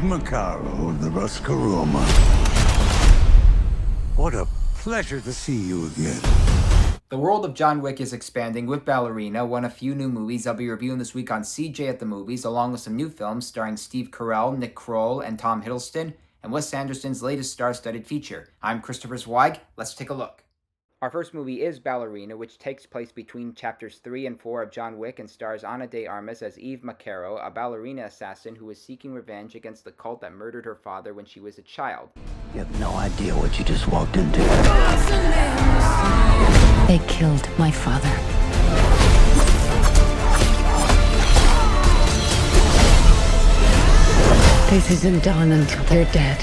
Macaro, the Roscaroma. What a pleasure to see you again. The world of John Wick is expanding with Ballerina, one of few new movies I'll be reviewing this week on CJ at the Movies, along with some new films starring Steve Carell, Nick Kroll, and Tom Hiddleston, and Wes Anderson's latest star-studded feature. I'm Christopher Zweig. Let's take a look. Our first movie is Ballerina, which takes place between chapters 3 and 4 of John Wick and stars Ana de Armas as Eve Macaro, a ballerina assassin who is seeking revenge against the cult that murdered her father when she was a child. You have no idea what you just walked into. They killed my father. This isn't done until they're dead.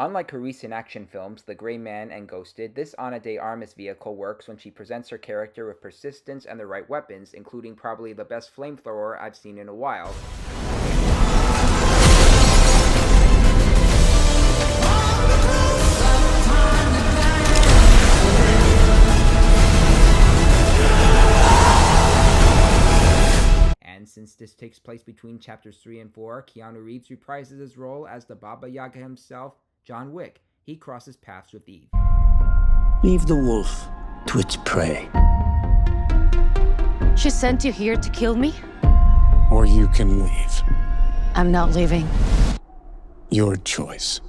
Unlike her recent action films, The Gray Man and Ghosted, this Ana de Armas vehicle works when she presents her character with persistence and the right weapons, including probably the best flamethrower I've seen in a while. And since this takes place between chapters 3 and 4, Keanu Reeves reprises his role as the Baba Yaga himself, John Wick. He crosses paths with Eve. Leave the wolf to its prey. She sent you here to kill me? Or you can leave. I'm not leaving. Your choice.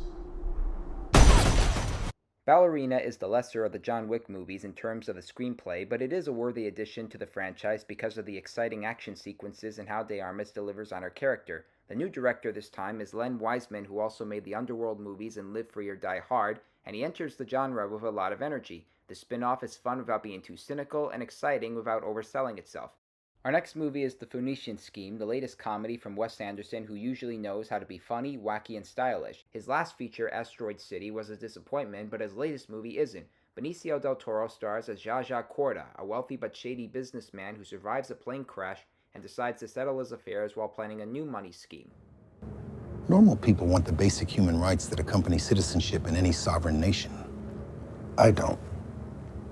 Ballerina is the lesser of the John Wick movies in terms of the screenplay, but it is a worthy addition to the franchise because of the exciting action sequences and how De Armas delivers on her character. The new director this time is Len Wiseman, who also made the Underworld movies and Live Free or Die Hard, and he enters the genre with a lot of energy. The spin-off is fun without being too cynical and exciting without overselling itself. Our next movie is The Phoenician Scheme, the latest comedy from Wes Anderson, who usually knows how to be funny, wacky, and stylish. His last feature, Asteroid City, was a disappointment, but his latest movie isn't. Benicio del Toro stars as Zsa Corda, a wealthy but shady businessman who survives a plane crash and decides to settle his affairs while planning a new money scheme. Normal people want the basic human rights that accompany citizenship in any sovereign nation. I don't.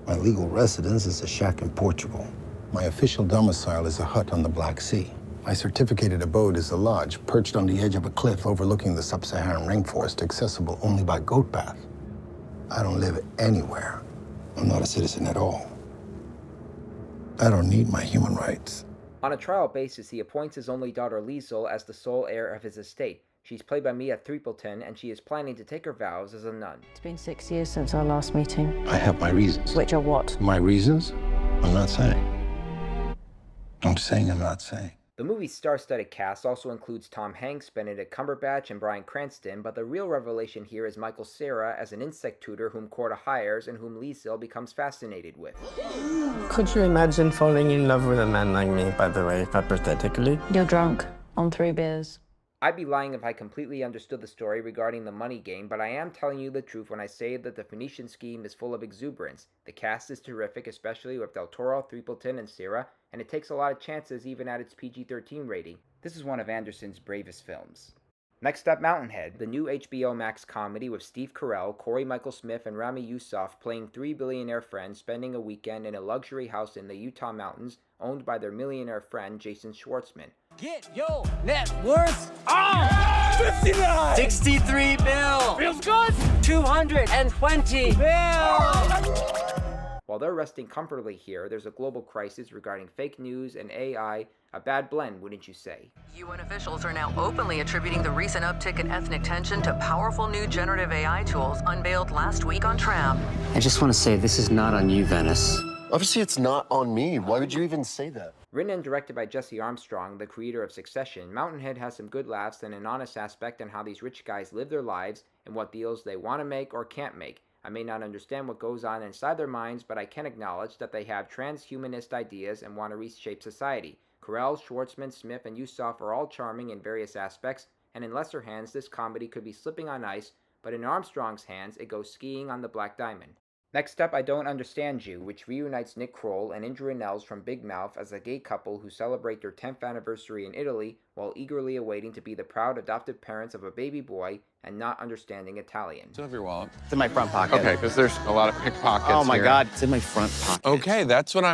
My legal residence is a shack in Portugal. My official domicile is a hut on the Black Sea. My certificated abode is a lodge perched on the edge of a cliff overlooking the sub-Saharan rainforest, accessible only by goat path. I don't live anywhere. I'm not a citizen at all. I don't need my human rights. On a trial basis, he appoints his only daughter Liesl as the sole heir of his estate. She's played by Mia Threepleton, and she is planning to take her vows as a nun. It's been 6 years since our last meeting. I have my reasons. Which are what? My reasons? I'm not saying. I'm saying I'm not saying. The movie's star-studded cast also includes Tom Hanks, Benedict Cumberbatch, and Bryan Cranston, but the real revelation here is Michael Cera as an insect tutor whom Corda hires and whom Liesl becomes fascinated with. Could you imagine falling in love with a man like me, by the way, hypothetically? You're drunk on 3 beers. I'd be lying if I completely understood the story regarding the money game, but I am telling you the truth when I say that the Phoenician Scheme is full of exuberance. The cast is terrific, especially with Del Toro, Threepleton, and Cera, and it takes a lot of chances even at its PG-13 rating. This is one of Anderson's bravest films. Next up, Mountainhead, the new HBO Max comedy with Steve Carell, Corey Michael Smith, and Rami Youssef playing 3 billionaire friends spending a weekend in a luxury house in the Utah mountains owned by their millionaire friend Jason Schwartzmann. Get your net worth on! 59! 63 bill! Feels good! 220 bill! While they're resting comfortably here, there's a global crisis regarding fake news and AI, a bad blend, wouldn't you say? UN officials are now openly attributing the recent uptick in ethnic tension to powerful new generative AI tools unveiled last week on Tram. I just want to say this is not on you, Venice. Obviously, it's not on me. Why would you even say that? Written and directed by Jesse Armstrong, the creator of Succession, Mountainhead has some good laughs and an honest aspect on how these rich guys live their lives and what deals they want to make or can't make. I may not understand what goes on inside their minds, but I can acknowledge that they have transhumanist ideas and want to reshape society. Carell, Schwartzmann, Smith, and Youssef are all charming in various aspects, and in lesser hands, this comedy could be slipping on ice, but in Armstrong's hands, it goes skiing on the Black Diamond. Next up, I Don't Understand You, which reunites Nick Kroll and Indra Rannells from Big Mouth as a gay couple who celebrate their 10th anniversary in Italy while eagerly awaiting to be the proud adoptive parents of a baby boy and not understanding Italian. Still have your wallet? It's in my front pocket. Okay, because there's a lot of pickpockets Oh my here. God, it's in my front pocket. Okay, that's what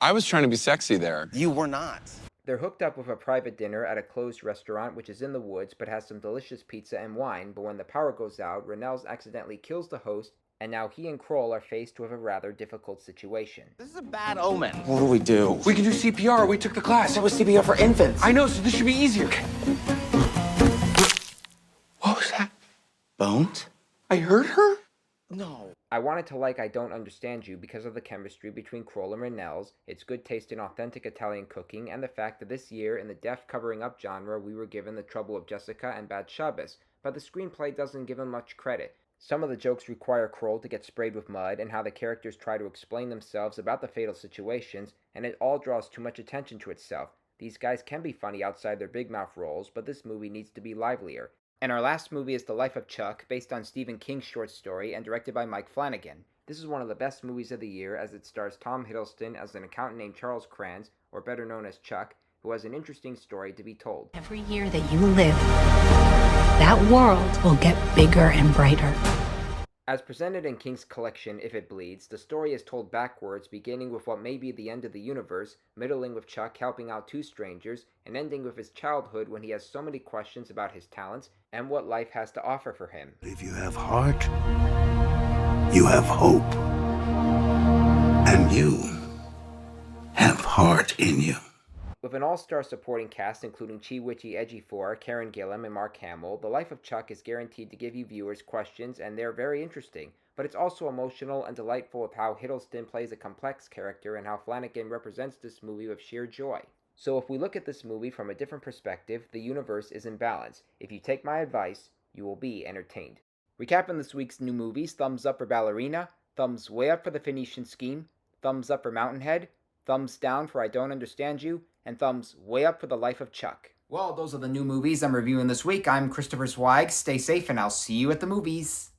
I was trying to be sexy there. You were not. They're hooked up with a private dinner at a closed restaurant which is in the woods but has some delicious pizza and wine, but when the power goes out, Rannells accidentally kills the host, and now he and Kroll are faced with a rather difficult situation. This is a bad omen. What do? We can do CPR. We took the class. That was CPR for infants. I know, so this should be easier. What was that? Bones? I heard her? No. I wanted to like I Don't Understand You because of the chemistry between Kroll and Rannells, its good taste in authentic Italian cooking, and the fact that this year, in the deaf covering-up genre, we were given The Trouble of Jessica and Bad Shabbos, but the screenplay doesn't give him much credit. Some of the jokes require Kroll to get sprayed with mud, and how the characters try to explain themselves about the fatal situations, and it all draws too much attention to itself. These guys can be funny outside their big mouth roles, but this movie needs to be livelier. And our last movie is The Life of Chuck, based on Stephen King's short story and directed by Mike Flanagan. This is one of the best movies of the year as it stars Tom Hiddleston as an accountant named Charles Kranz, or better known as Chuck, who has an interesting story to be told. Every year that you live, that world will get bigger and brighter. As presented in King's collection If It Bleeds, the story is told backwards, beginning with what may be the end of the universe, middling with Chuck helping out two strangers, and ending with his childhood when he has so many questions about his talents and what life has to offer for him. If you have heart, you have hope. And you have heart in you. With an all-star supporting cast including Chi-Witchy Ejiofor, Karen Gillan, and Mark Hamill, The Life of Chuck is guaranteed to give you viewers questions, and they're very interesting, but it's also emotional and delightful with how Hiddleston plays a complex character and how Flanagan represents this movie with sheer joy. So if we look at this movie from a different perspective, the universe is in balance. If you take my advice, you will be entertained. Recapping this week's new movies: thumbs up for Ballerina, thumbs way up for The Phoenician Scheme, thumbs up for Mountainhead, thumbs down for I Don't Understand You, and thumbs way up for The Life of Chuck. Well, those are the new movies I'm reviewing this week. I'm Christopher Zweig. Stay safe, and I'll see you at the movies.